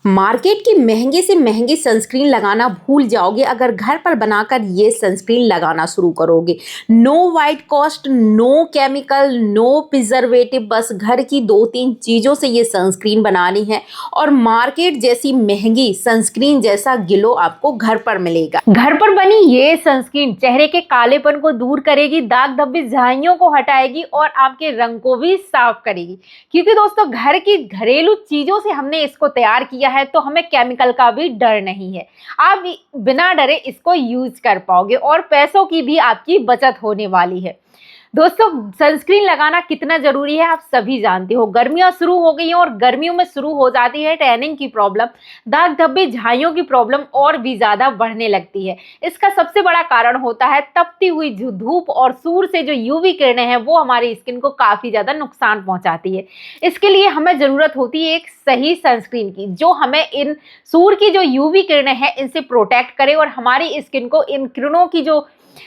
Market की महंगे से महंगी सनस्क्रीन लगाना भूल जाओगे अगर घर पर बनाकर ये सनस्क्रीन लगाना शुरू करोगे। No white cast, no chemical, no preservative, बस घर की 2-3 चीज़ों से ये सनस्क्रीन बनानी है और मार्केट जैसी महंगी सनस्क्रीन जैसा ग्लो आपको घर पर मिलेगा। घर पर बनी ये सनस्क्रीन चेहरे के कालेपन को दूर करेगी, दाग धब्बे झाइयों को हटाएगी और आपके रंग को भी साफ करेगी। क्योंकि दोस्तों घर की घरेलू चीज़ों से हमने इसको तैयार किया है तो हमें केमिकल का भी डर नहीं है। आप बिना डरे इसको यूज कर पाओगे और पैसों की भी आपकी बचत होने वाली है। दोस्तों सनस्क्रीन लगाना कितना जरूरी है आप सभी जानते हो। गर्मियां शुरू हो गई हैं और गर्मियों में शुरू हो जाती है टैनिंग की प्रॉब्लम, दाग धब्बे झाइयों की प्रॉब्लम और भी ज्यादा बढ़ने लगती है। इसका सबसे बड़ा कारण होता है तपती हुई धूप और सूर्य से जो यूवी किरणें हैं वो हमारी स्किन को काफी ज्यादा नुकसान पहुंचाती है। इसके लिए हमें जरूरत होती है एक सही सनस्क्रीन की जो हमें इन सूर्य की जो यूवी किरणें हैं इनसे प्रोटेक्ट करे और हमारी स्किन को इन किरणों की जो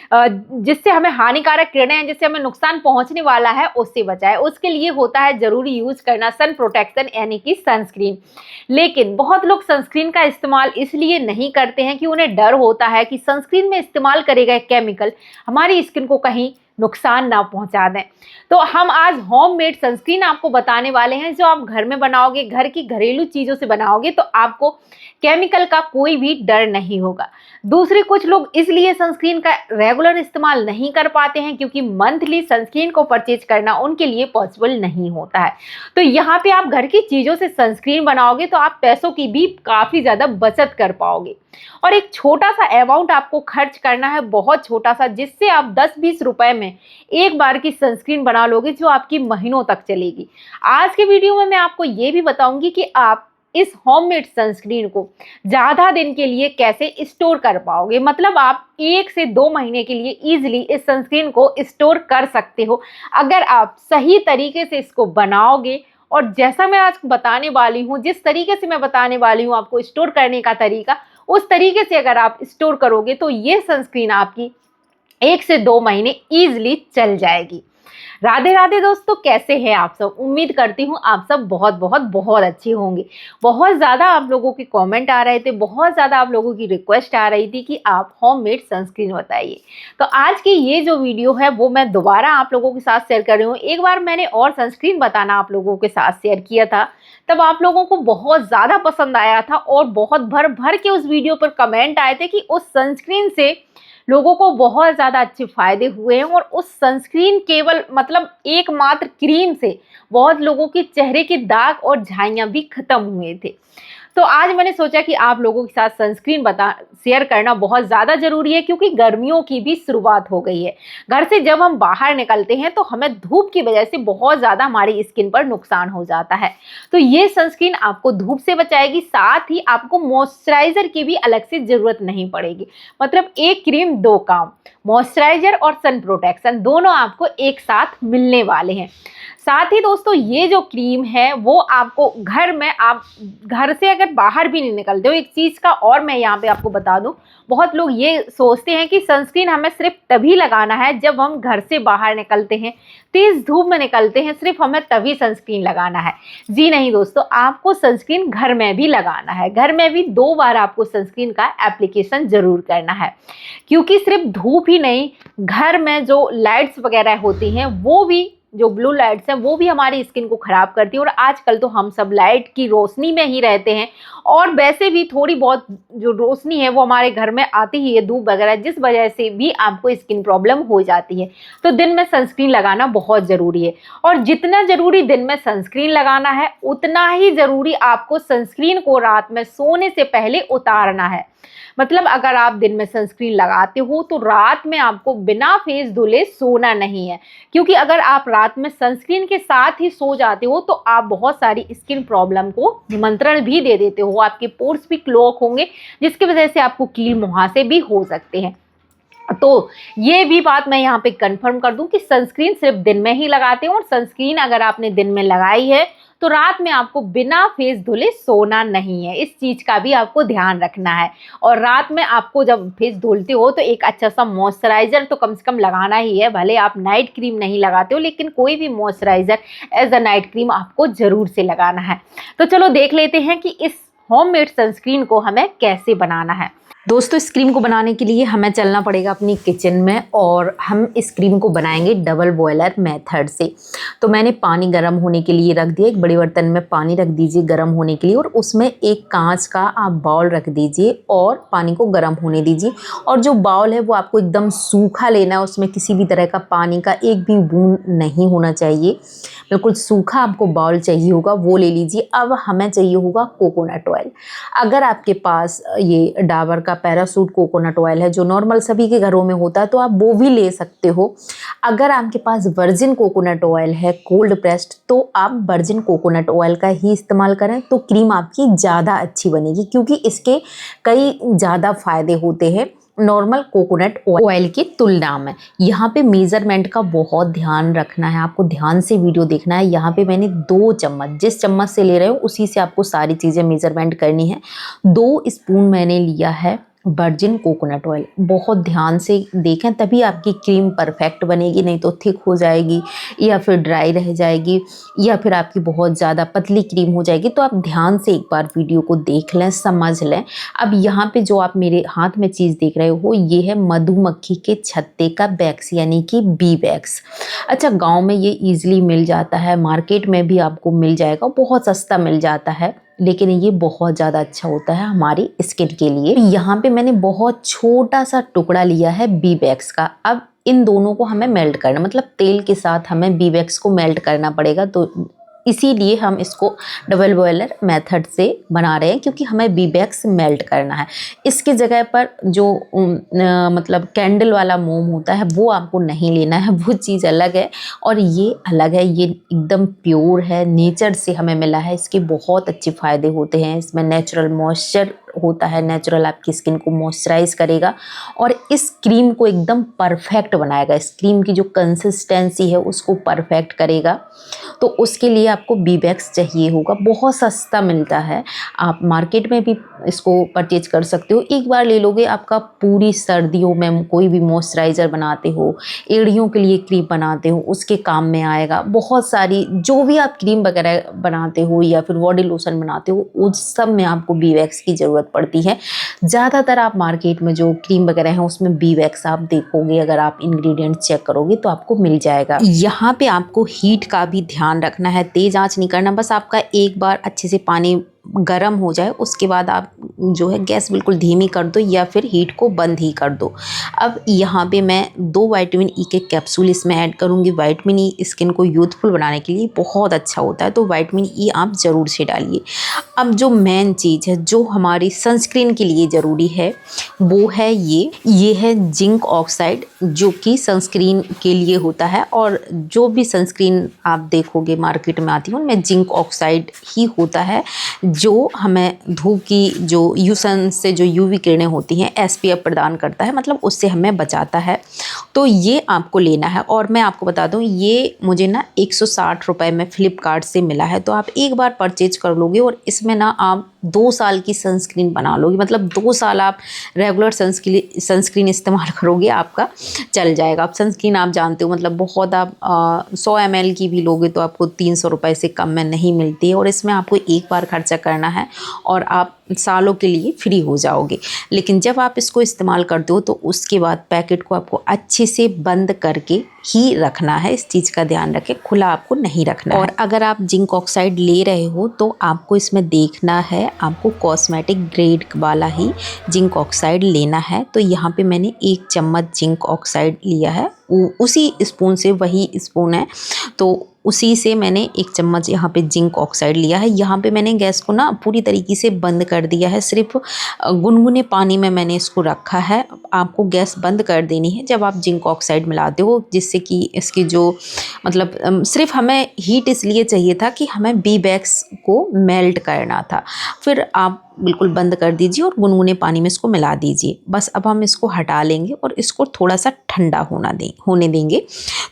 जिससे हमें हानिकारक किरणें हैं, जिससे हमें नुकसान पहुंचने वाला है, उससे बचाए। उसके लिए होता है जरूरी यूज करना सन प्रोटेक्शन यानी कि सनस्क्रीन। लेकिन बहुत लोग सनस्क्रीन का इस्तेमाल इसलिए नहीं करते हैं कि उन्हें डर होता है कि सनस्क्रीन में इस्तेमाल करे गए केमिकल हमारी स्किन को कहीं नुकसान ना पहुंचा दें। तो हम आज होममेड सनस्क्रीन आपको बताने वाले हैं जो आप घर में बनाओगे, घर की घरेलू चीज़ों से बनाओगे तो आपको केमिकल का कोई भी डर नहीं होगा। दूसरे कुछ लोग इसलिए सनस्क्रीन का रेगुलर इस्तेमाल नहीं कर पाते हैं क्योंकि मंथली सनस्क्रीन को परचेज करना उनके लिए पॉसिबल नहीं होता है। तो यहाँ पे आप घर की चीज़ों से सनस्क्रीन बनाओगे तो आप पैसों की भी काफ़ी ज़्यादा बचत कर पाओगे और एक छोटा सा अमाउंट आपको खर्च करना है, बहुत छोटा सा, जिससे आप 10-20 रुपए में एक बार की सनस्क्रीन बना लोगे जो आपकी महीनों तक चलेगी। आज के वीडियो में मैं आपको ये भी बताऊंगी कि आप इस होममेड सनस्क्रीन को ज़्यादा दिन के लिए कैसे स्टोर कर पाओगे। मतलब आप 1 से 2 महीने के लिए इजीली इस सनस्क्रीन को स्टोर कर सकते हो अगर आप सही तरीके से इसको बनाओगे। और जैसा मैं आज बताने वाली हूँ, जिस तरीके से मैं बताने वाली हूँ आपको स्टोर करने का तरीका, उस तरीके से अगर आप स्टोर करोगे तो ये सनस्क्रीन आपकी 1 से 2 महीने इजीली चल जाएगी। राधे राधे दोस्तों, कैसे हैं आप सब? उम्मीद करती हूँ आप सब बहुत बहुत बहुत अच्छे होंगे। बहुत ज़्यादा आप लोगों के कमेंट आ रहे थे, बहुत ज़्यादा आप लोगों की रिक्वेस्ट आ रही थी कि आप होममेड सनस्क्रीन बताइए। तो आज की ये जो वीडियो है वो मैं दोबारा आप लोगों के साथ शेयर कर रही हूँ। एक बार मैंने और सनस्क्रीन बताना आप लोगों के साथ शेयर किया था, तब आप लोगों को बहुत ज़्यादा पसंद आया था और बहुत भर भर के उस वीडियो पर कमेंट आए थे कि उस सनस्क्रीन से लोगों को बहुत ज़्यादा अच्छे फायदे हुए हैं और उस सनस्क्रीन केवल मतलब एकमात्र क्रीम से बहुत लोगों के चेहरे के दाग और झाइयाँ भी खत्म हुए थे। तो आज मैंने सोचा कि आप लोगों के साथ सनस्क्रीन शेयर करना बहुत ज़्यादा ज़रूरी है क्योंकि गर्मियों की भी शुरुआत हो गई है। घर से जब हम बाहर निकलते हैं तो हमें धूप की वजह से बहुत ज़्यादा हमारी स्किन पर नुकसान हो जाता है। तो ये सनस्क्रीन आपको धूप से बचाएगी, साथ ही आपको मॉइस्चराइज़र की भी अलग से ज़रूरत नहीं पड़ेगी। मतलब एक क्रीम 2 काम, मॉइस्चराइज़र और सन प्रोटेक्शन दोनों आपको एक साथ मिलने वाले हैं। साथ ही दोस्तों ये जो क्रीम है वो आपको घर में, आप घर से अगर बाहर भी नहीं निकलते हो, एक चीज़ का और मैं यहाँ पे आपको बता दूं, बहुत लोग ये सोचते हैं कि सनस्क्रीन हमें सिर्फ तभी लगाना है जब हम घर से बाहर निकलते हैं, तेज़ धूप में निकलते हैं, सिर्फ हमें तभी सनस्क्रीन लगाना है। जी नहीं दोस्तों, आपको सनस्क्रीन घर में भी लगाना है। घर में भी 2 बार आपको सनस्क्रीन का एप्लीकेशन ज़रूर करना है क्योंकि सिर्फ धूप ही नहीं, घर में जो लाइट्स वगैरह होती हैं वो भी, जो ब्लू लाइट्स हैं वो भी हमारी स्किन को ख़राब करती है। और आजकल तो हम सब लाइट की रोशनी में ही रहते हैं और वैसे भी थोड़ी बहुत जो रोशनी है वो हमारे घर में आती ही है, धूप वगैरह, जिस वजह से भी आपको स्किन प्रॉब्लम हो जाती है। तो दिन में सनस्क्रीन लगाना बहुत ज़रूरी है और जितना ज़रूरी दिन में सनस्क्रीन लगाना है उतना ही ज़रूरी आपको सनस्क्रीन को रात में सोने से पहले उतारना है। मतलब अगर आप दिन में सनस्क्रीन लगाते हो तो रात में आपको बिना फेस धुले सोना नहीं है क्योंकि अगर आप रात में सनस्क्रीन के साथ ही सो जाते हो तो आप बहुत सारी स्किन प्रॉब्लम को निमंत्रण भी दे देते हो। आपके पोर्स भी क्लॉग होंगे जिसकी वजह से आपको कील मुहासे भी हो सकते हैं। तो ये भी बात मैं यहाँ पे कंफर्म कर दूं कि सनस्क्रीन सिर्फ दिन में ही लगाते हैं और सनस्क्रीन अगर आपने दिन में लगाई है तो रात में आपको बिना फेस धुले सोना नहीं है। इस चीज़ का भी आपको ध्यान रखना है। और रात में आपको जब फेस धुलते हो तो एक अच्छा सा मॉइस्चराइज़र तो कम से कम लगाना ही है। भले आप नाइट क्रीम नहीं लगाते हो लेकिन कोई भी moisturiser as a night cream आपको ज़रूर से लगाना है। तो चलो देख लेते हैं कि इस होममेड सनस्क्रीन को हमें कैसे बनाना है। दोस्तों, इस क्रीम को बनाने के लिए हमें चलना पड़ेगा अपनी किचन में और हम इस क्रीम को बनाएंगे डबल बॉयलर मेथड से। तो मैंने पानी गर्म होने के लिए रख दिया, एक बड़े बर्तन में पानी रख दीजिए गर्म होने के लिए और उसमें एक कांच का आप बाउल रख दीजिए और पानी को गर्म होने दीजिए। और जो बाउल है वो आपको एकदम सूखा लेना है, उसमें किसी भी तरह का पानी का एक भी बूंद नहीं होना चाहिए, बिल्कुल सूखा आपको बाउल चाहिए होगा, वो ले लीजिए। अब हमें चाहिए होगा कोकोनट ऑयल। अगर आपके पास ये डाबर का पैराशूट कोकोनट ऑयल है जो नॉर्मल सभी के घरों में होता है तो आप वो भी ले सकते हो। अगर आपके पास वर्जिन कोकोनट ऑयल है कोल्ड प्रेस्ड तो आप वर्जिन कोकोनट ऑयल का ही इस्तेमाल करें, तो क्रीम आपकी ज़्यादा अच्छी बनेगी, क्योंकि इसके कई ज़्यादा फायदे होते हैं नॉर्मल कोकोनट ऑयल की तुलना में। यहाँ पे मेज़रमेंट का बहुत ध्यान रखना है, आपको ध्यान से वीडियो देखना है। यहाँ पे मैंने 2 चम्मच, जिस चम्मच से ले रहे हो उसी से आपको सारी चीज़ें मेज़रमेंट करनी है। 2 स्पून मैंने लिया है वर्जिन कोकोनट ऑयल। बहुत ध्यान से देखें तभी आपकी क्रीम परफेक्ट बनेगी, नहीं तो थिक हो जाएगी या फिर ड्राई रह जाएगी या फिर आपकी बहुत ज़्यादा पतली क्रीम हो जाएगी। तो आप ध्यान से एक बार वीडियो को देख लें, समझ लें। अब यहाँ पे जो आप मेरे हाथ में चीज़ देख रहे हो ये है मधुमक्खी के छत्ते का वैक्स, यानी कि बी वैक्स। अच्छा, गाँव में ये ईजिली मिल जाता है, मार्केट में भी आपको मिल जाएगा, बहुत सस्ता मिल जाता है, लेकिन ये बहुत ज़्यादा अच्छा होता है हमारी स्किन के लिए। यहाँ पे मैंने बहुत छोटा सा टुकड़ा लिया है बी वैक्स का। अब इन दोनों को हमें मेल्ट करना, मतलब तेल के साथ हमें बी वैक्स को मेल्ट करना पड़ेगा, तो इसीलिए हम इसको डबल बॉयलर मेथड से बना रहे हैं, क्योंकि हमें बी वैक्स मेल्ट करना है। इसके जगह पर जो मतलब कैंडल वाला मोम होता है वो आपको नहीं लेना है, वो चीज़ अलग है और ये अलग है। ये एकदम प्योर है, नेचर से हमें मिला है, इसके बहुत अच्छे फ़ायदे होते हैं। इसमें नेचुरल मॉइस्चर होता है, नेचुरल आपकी स्किन को मॉइस्चराइज करेगा और इस क्रीम को एकदम परफेक्ट बनाएगा। इस क्रीम की जो कंसिस्टेंसी है उसको परफेक्ट करेगा, तो उसके लिए आपको बी वैक्स चाहिए होगा। बहुत सस्ता मिलता है, आप मार्केट में भी इसको परचेज कर सकते हो। एक बार ले लोगे, आपका पूरी सर्दियों में कोई भी मॉइस्चराइज़र बनाते हो, एड़ियों के लिए क्रीम बनाते हो, उसके काम में आएगा। बहुत सारी जो भी आप क्रीम वगैरह बनाते हो या फिर बॉडी लोशन बनाते हो, उस सब में आपको बी वैक्स की ज़रूरत पड़ती है। ज़्यादातर आप मार्केट में जो क्रीम वगैरह हैं उसमें बी वैक्स आप देखोगे, अगर आप इंग्रेडिएंट चेक करोगे तो आपको मिल जाएगा। यहाँ पे आपको हीट का भी ध्यान रखना है, तेज़ आंच नहीं करना। बस आपका एक बार अच्छे से पानी गरम हो जाए उसके बाद आप जो है गैस बिल्कुल धीमी कर दो या फिर हीट को बंद ही कर दो। अब यहाँ पे मैं 2 विटामिन ई के कैप्सूल इसमें ऐड करूँगी। विटामिन ई स्किन को यूथफुल बनाने के लिए बहुत अच्छा होता है, तो विटामिन ई आप ज़रूर से डालिए। अब जो मेन चीज़ है जो हमारी सनस्क्रीन के लिए ज़रूरी है वो है ये है जिंक ऑक्साइड, जो कि सनस्क्रीन के लिए होता है। और जो भी सनस्क्रीन आप देखोगे मार्केट में आती है उनमें जिंक ऑक्साइड ही होता है, जो हमें धूप की जो सन से जो यूवी किरणें होती हैं एसपीएफ प्रदान करता है, मतलब उससे हमें बचाता है। तो ये आपको लेना है। और मैं आपको बता दूं, ये मुझे ना 160 रुपये में फ्लिपकार्ट से मिला है, तो आप एक बार परचेज कर लोगे और इसमें ना आप 2 साल की सनस्क्रीन बना लोगे। मतलब 2 साल आप रेगुलर सनस्क्रीन इस्तेमाल करोगे, आपका चल जाएगा। आप सनस्क्रीन आप जानते हो, मतलब बहुत आप 100 ml की भी लोगे तो आपको 300 रुपये से कम में नहीं मिलती है, और इसमें आपको एक बार खर्चा करना है और आप सालों के लिए फ्री हो जाओगे। लेकिन जब आप इसको इस्तेमाल करते हो तो उसके बाद पैकेट को आपको अच्छे से बंद करके ही रखना है। इस चीज़ का ध्यान रखें, खुला आपको नहीं रखना है। और अगर आप जिंक ऑक्साइड ले रहे हो तो आपको इसमें देखना है, आपको कॉस्मेटिक ग्रेड वाला ही जिंक ऑक्साइड लेना है। तो यहाँ पे मैंने 1 चम्मच जिंक ऑक्साइड लिया है, उसी स्पून से, वही स्पून है तो उसी से मैंने 1 चम्मच यहाँ पे जिंक ऑक्साइड लिया है। यहाँ पे मैंने गैस को ना पूरी तरीके से बंद कर दिया है, सिर्फ गुनगुने पानी में मैंने इसको रखा है। आपको गैस बंद कर देनी है जब आप जिंक ऑक्साइड मिलाते हो, जिससे कि इसकी जो मतलब सिर्फ हमें हीट इसलिए चाहिए था कि हमें बी वैक्स को मेल्ट करना था। फिर आप बिल्कुल बंद कर दीजिए और गुनगुने पानी में इसको मिला दीजिए। बस अब हम इसको हटा लेंगे और इसको थोड़ा सा ठंडा होने देंगे।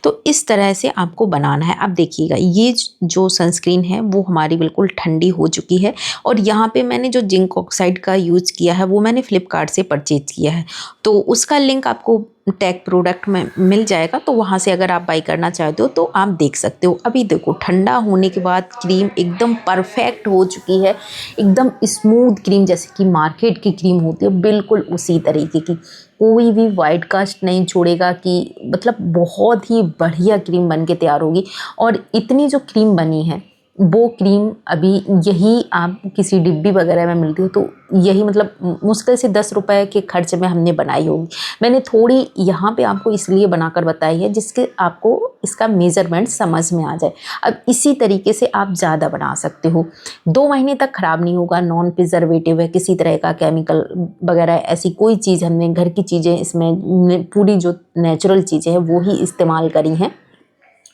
तो इस तरह से आपको बनाना है। अब देखिएगा, ये जो सनस्क्रीन है वो हमारी बिल्कुल ठंडी हो चुकी है, और यहाँ पे मैंने जो जिंक ऑक्साइड का यूज़ किया है वो मैंने फ्लिपकार्ट से परचेज किया है, तो उसका लिंक आपको टैग प्रोडक्ट में मिल जाएगा, तो वहाँ से अगर आप बाई करना चाहते हो तो आप देख सकते हो। अभी देखो ठंडा होने के बाद क्रीम एकदम परफेक्ट हो चुकी है, एकदम स्मूथ क्रीम जैसे कि मार्केट की क्रीम होती है, बिल्कुल उसी तरीके की। कोई भी वाइट कास्ट नहीं छोड़ेगा कि मतलब बहुत ही बढ़िया क्रीम बन के तैयार होगी। और इतनी जो क्रीम बनी है वो क्रीम अभी यही आप किसी डिब्बी वगैरह में मिलती हो तो यही मतलब मुश्किल से 10 रुपए के खर्च में हमने बनाई होगी। मैंने थोड़ी यहाँ पे आपको इसलिए बनाकर बताई है जिसके आपको इसका मेज़रमेंट समझ में आ जाए। अब इसी तरीके से आप ज़्यादा बना सकते हो, 2 महीने तक ख़राब नहीं होगा। नॉन प्रिजर्वेटिव है, किसी तरह का केमिकल वगैरह ऐसी कोई चीज़, हमने घर की चीज़ें इसमें पूरी जो नेचुरल चीज़ें हैं वो ही इस्तेमाल करी हैं।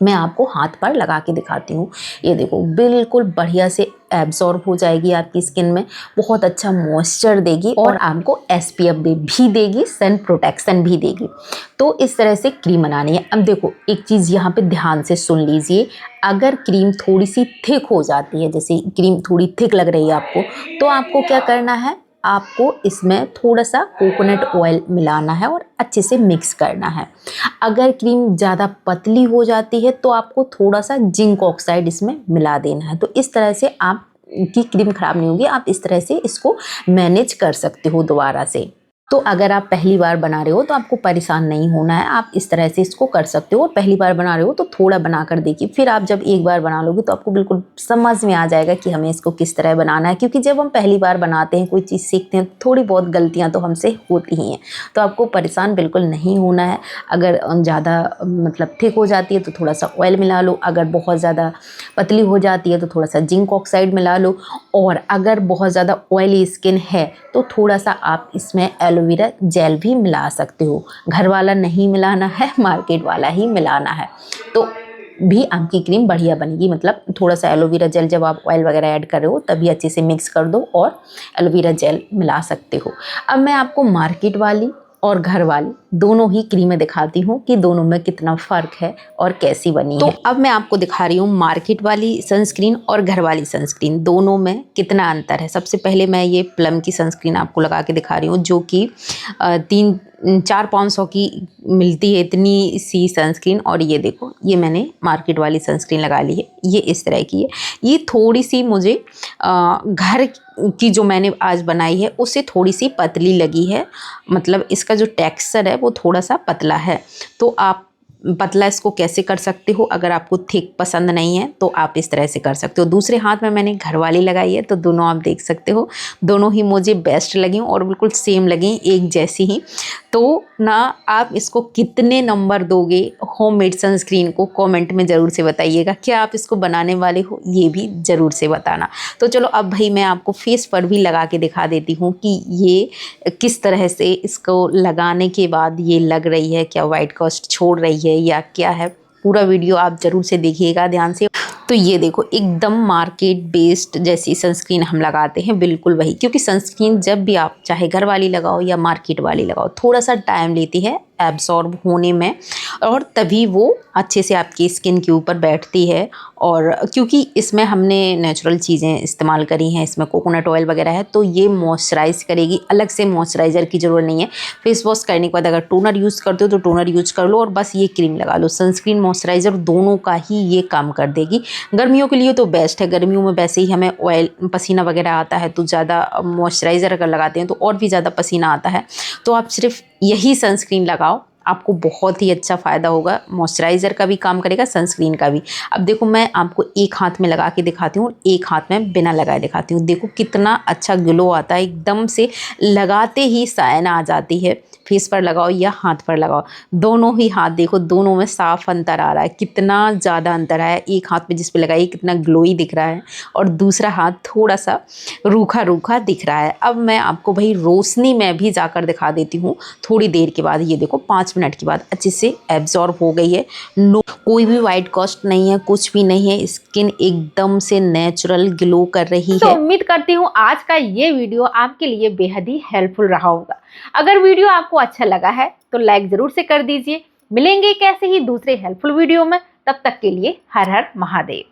मैं आपको हाथ पर लगा के दिखाती हूँ। ये देखो बिल्कुल बढ़िया से एब्जॉर्ब हो जाएगी आपकी स्किन में, बहुत अच्छा मॉइस्चर देगी और आपको SPF भी देगी, सन प्रोटेक्शन भी देगी। तो इस तरह से क्रीम बनानी है। अब देखो एक चीज़ यहाँ पे ध्यान से सुन लीजिए, अगर क्रीम थोड़ी सी थिक हो जाती है, जैसे क्रीम थोड़ी थिक लग रही है आपको, तो आपको क्या करना है, आपको इसमें थोड़ा सा कोकोनट ऑयल मिलाना है और अच्छे से मिक्स करना है। अगर क्रीम ज़्यादा पतली हो जाती है तो आपको थोड़ा सा जिंक ऑक्साइड इसमें मिला देना है। तो इस तरह से आप की क्रीम ख़राब नहीं होगी, आप इस तरह से इसको मैनेज कर सकते हो दोबारा से। तो अगर आप पहली बार बना रहे हो तो आपको परेशान नहीं होना है, आप इस तरह से इसको कर सकते हो। और पहली बार बना रहे हो तो थोड़ा बना कर देखिए, फिर आप जब एक बार बना लोगे तो आपको बिल्कुल समझ में आ जाएगा कि हमें इसको किस तरह बनाना है। क्योंकि जब हम पहली बार बनाते हैं, कोई चीज़ सीखते हैं, थोड़ी बहुत गलतियाँ तो हमसे होती ही हैं, तो आपको परेशान बिल्कुल नहीं होना है। अगर ज़्यादा मतलब थिक हो जाती है तो थोड़ा सा ऑयल मिला लो, अगर बहुत ज़्यादा पतली हो जाती है तो थोड़ा सा जिंक ऑक्साइड मिला लो, और अगर बहुत ज़्यादा ऑयली स्किन है तो थोड़ा सा आप इसमें एलोवेरा जेल भी मिला सकते हो। घर वाला नहीं मिलाना है, मार्केट वाला ही मिलाना है, तो भी आपकी क्रीम बढ़िया बनेगी। मतलब थोड़ा सा एलोवेरा जेल जब आप ऑयल वगैरह ऐड कर रहे हो तभी अच्छे से मिक्स कर दो और एलोवेरा जेल मिला सकते हो। अब मैं आपको मार्केट वाली और घर वाली दोनों ही क्रीमें दिखाती हूँ कि दोनों में कितना फ़र्क है और कैसी बनी है। तो अब मैं आपको दिखा रही हूँ मार्केट वाली सनस्क्रीन और घर वाली सनस्क्रीन, दोनों में कितना अंतर है। सबसे पहले मैं ये प्लम की सनस्क्रीन आपको लगा के दिखा रही हूँ, जो कि 400-500 की मिलती है इतनी सी सनस्क्रीन। और ये देखो, ये मैंने मार्केट वाली सनस्क्रीन लगा ली है, ये इस तरह की है। ये थोड़ी सी मुझे घर की जो मैंने आज बनाई है उससे थोड़ी सी पतली लगी है, मतलब इसका जो टेक्सचर है वो थोड़ा सा पतला है। तो आप पतला इसको कैसे कर सकते हो, अगर आपको थिक पसंद नहीं है तो आप इस तरह से कर सकते हो। दूसरे हाथ में मैंने घर वाली लगाई है, तो दोनों आप देख सकते हो, दोनों ही मुझे बेस्ट लगी और बिल्कुल सेम लगी, एक जैसी ही। तो ना आप इसको कितने नंबर दोगे होममेड सनस्क्रीन को, कमेंट में ज़रूर से बताइएगा। क्या आप इसको बनाने वाले हो, ये भी ज़रूर से बताना। तो चलो अब भाई मैं आपको फेस पर भी लगा के दिखा देती हूँ कि ये किस तरह से इसको लगाने के बाद ये लग रही है, क्या वाइट कास्ट छोड़ रही है या क्या है। पूरा वीडियो आप ज़रूर से देखिएगा ध्यान से। तो ये देखो एकदम मार्केट बेस्ड जैसी सनस्क्रीन हम लगाते हैं, बिल्कुल वही। क्योंकि सनस्क्रीन जब भी आप चाहे घर वाली लगाओ या मार्केट वाली लगाओ, थोड़ा सा टाइम लेती है एब्जॉर्ब होने में, और तभी वो अच्छे से आपकी स्किन के ऊपर बैठती है। और क्योंकि इसमें हमने नेचुरल चीज़ें इस्तेमाल करी हैं, इसमें कोकोनट ऑयल वगैरह है, तो ये मॉइस्चराइज़ करेगी। अलग से मॉइस्चराइज़र की ज़रूरत नहीं है। फेस वॉश करने के बाद अगर टोनर यूज़ करते हो तो टोनर यूज़ कर लो, और बस ये क्रीम लगा लो। सनस्क्रीन मॉइस्चराइज़र दोनों का ही ये काम कर देगी। गर्मियों के लिए तो बेस्ट है, गर्मियों में वैसे ही हमें ऑयल पसीना वगैरह आता है, तो ज़्यादा मॉइस्चराइज़र अगर लगाते हैं तो और भी ज़्यादा पसीना आता है। तो आप सिर्फ यही सनस्क्रीन लगाओ, आपको बहुत ही अच्छा फ़ायदा होगा। मॉइस्चराइज़र का भी काम करेगा, सनस्क्रीन का भी। अब देखो मैं आपको एक हाथ में लगा के दिखाती हूँ, एक हाथ में बिना लगाए दिखाती हूँ। देखो कितना अच्छा ग्लो आता है, एकदम से लगाते ही साइन आ जाती है। फेस पर लगाओ या हाथ पर लगाओ, दोनों ही हाथ देखो, दोनों में साफ अंतर आ रहा है। कितना ज़्यादा अंतर है, एक हाथ पे जिस पे लगाई कितना ग्लोई दिख रहा है और दूसरा हाथ थोड़ा सा रूखा रूखा दिख रहा है। अब मैं आपको भाई रोशनी में भी जाकर दिखा देती हूँ थोड़ी देर के बाद। ये देखो 5 मिनट के बाद अच्छे से एब्जॉर्ब हो गई है। कोई भी वाइट कास्ट नहीं है, कुछ भी नहीं है, स्किन एकदम से नेचुरल ग्लो कर रही है। तो उम्मीद करती हूँ आज का ये वीडियो आपके लिए बेहद ही हेल्पफुल रहा होगा। अगर वीडियो आपको अच्छा लगा है तो लाइक जरूर से कर दीजिए। मिलेंगे कैसे ही दूसरे हेल्पफुल वीडियो में, तब तक के लिए हर हर महादेव।